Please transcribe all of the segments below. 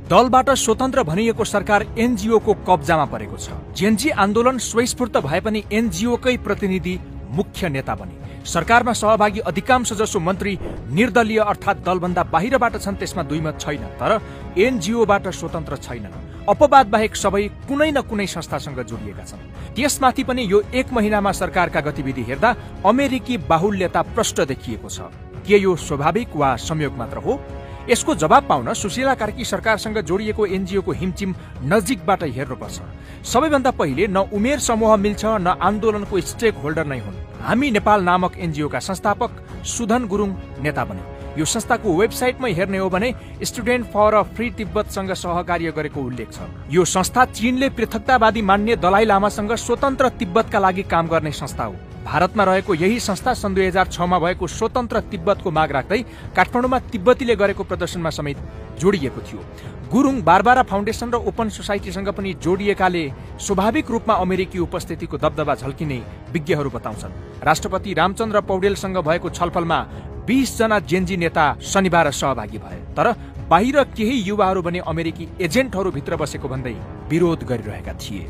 दलबाट स्वतन्त्र भनिएको सरकार एनजिओको कब्जामा परेको छ। जेनजी आन्दोलन स्वयस्फूर्त भए पनि एनजिओकै प्रतिनिधि मुख्य नेता बने। सरकारमा सहभागी अधिकांश जसो मन्त्री निर्दलीय अर्थात् दलभन्दा बाहिरबाट छन्, त्यसमा दुई मत छैन। तर एनजिओबाट स्वतन्त्र छैनन्। अपवाद बाहेक सबै कुनै न कुनै संस्थासँग जोडिएका छन्। त्यसमाथि पनि यो एक महिनामा सरकारका गतिविधि हेर्दा अमेरिकी बाहुल्यता प्रष्ट देखिएको छ। के यो स्वाभाविक वा संयोग मात्र हो? यसको जवाब पाउन सुशीला कार्की सरकारसँग जोडिएको एनजिओको हिमचिम नजिकबाट हेर्नुपर्छ। सबैभन्दा पहिले न उमेर समूह मिल्छ, न आन्दोलनको स्टेक होल्डर नै हुन्। हामी नेपाल नामक एनजिओका संस्थापक सुधन गुरुङ नेता बने। यो संस्थाको वेबसाइटमै हेर्ने हो भने स्टुडेन्ट फर अ फ्री तिब्बतसँग सहकार्य गरेको उल्लेख छ। यो संस्था चीनले पृथकतावादी मान्ने दलाई लामासँग स्वतन्त्र तिब्बतका लागि काम गर्ने संस्था हो। भारतमा रहेको यही संस्था सन् 2006मा भएको स्वतन्त्र तिब्बतको माग राख्दै काठमाडौँमा तिब्बतीले गरेको प्रदर्शनमा समेत जोडिएको थियो। गुरुङ बारबारा फाउन्डेसन र ओपन सोसाइटीसँग पनि जोडिएकाले स्वाभाविक रूपमा अमेरिकी उपस्थितिको दबदबा झल्किने विज्ञहरू बताउँछन्। राष्ट्रपति रामचन्द्र पौडेलसँग भएको छलफलमा 20 जना जेनजी नेता शनिबार सहभागी भए। तर बाहिर केही युवाहरू भने अमेरिकी एजेन्टहरू भित्र बसेको भन्दै विरोध गरिरहेका थिए।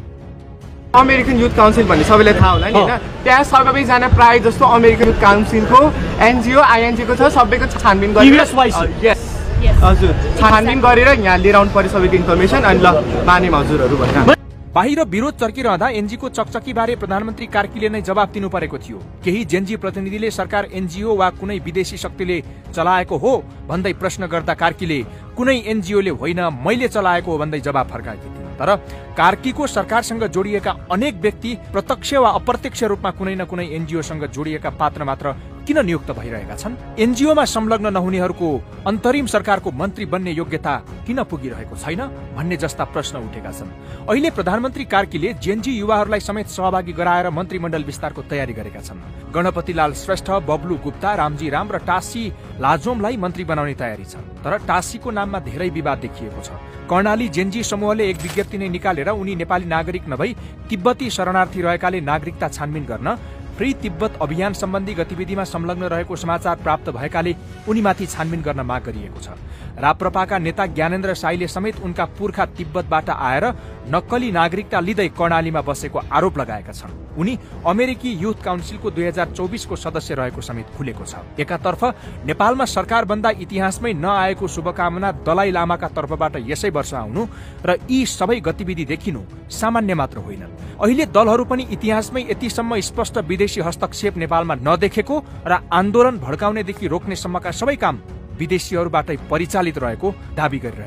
अमेरिकन युथ काउन्सिल भन्ने सबैलाई थाहा होला नि हैन? त्यहाँ सबैजना प्राय जस्तो अमेरिकन युथ काउन्सिलको एनजिओ आइएनजीको छ, सबैको छानबिन गरेर हजुर छानबिन गरेर यहाँ लिएर आउनु पर्यो सबैको इन्फर्मेसन। अनि ल मानेम हजुरहरू भन्न। बाहिर विरोध चर्किरहँदा एनजीको चकचकी बारे प्रधानमन्त्री कार्कीले नै जवाब दिनु परेको थियो। केही जेनजी प्रतिनिधिले सरकार एनजिओ वा कुनै विदेशी शक्तिले चलाएको हो भन्दै प्रश्न गर्दा कार्कीले कुनै एनजिओले होइन, मैले चलाएको हो भन्दै जवाब फर्काएकी थिइन्। तर कार्कीको सरकारसँग जोडिएका अनेक व्यक्ति प्रत्यक्ष वा अप्रत्यक्ष रूपमा कुनै न कुनै एनजिओसँग जोडिएका पात्र मात्र किन नियुक्त भइरहेका छन्? एनजिओमा संलग्न नहुनेहरूको अन्तरिम सरकारको मन्त्री बन्ने योग्यता किन पुगिरहेको छैन भन्ने जस्ता प्रश्न उठेका छन्। अहिले प्रधानमन्त्री कार्कीले जेनजी युवाहरूलाई समेत सहभागी गराएर मन्त्रीमण्डल विस्तारको तयारी गरेका छन्। गणपतिलाल श्रेष्ठ, बब्लु गुप्ता, रामजी राम र टासी लाजोमलाई मन्त्री बनाउने तयारी छ। तर टासीको नाममा धेरै विवाद देखिएको छ। कर्णाली जेनजी समूहले एक विज्ञप्ति नै निकालेर उनी नेपाली नागरिक नभई तिब्बती शरणार्थी रहेकाले नागरिकता छानबिन गर्न, फ्री तिब्बत अभियान सम्बन्धी गतिविधिमा संलग्न रहेको समाचार प्राप्त भएकाले उनीमाथि छानबिन गर्न माग गरिएको छ। राप्रपाका नेता ज्ञानेन्द्र साईले समेत उनका पुर्खा तिब्बतबाट आएर नक्कली नागरिकता लिँदै कर्णालीमा बसेको आरोप लगाएका छन्। उनी अमेरिकी युथ काउन्सिलको 2024को सदस्य रहेको समेत खुलेको छ। एकातर्फ नेपालमा सरकार बन्दा इतिहासमै नआएको शुभकामना दलाई लामाका तर्फबाट यसै वर्ष आउनु र यी सबै गतिविधि देखिनु सामान्य मात्र होइनन्। अहिले दलहरू पनि इतिहासमै यतिसम्म स्पष्ट विदेशी हस्तक्षेप नेपालमा नदेखेको र आन्दोलन भड्काउनेदेखि रोक्नेसम्मका सबै काम विदेशीहरूबाटै परिचालित रहेको दावी गरिरहेको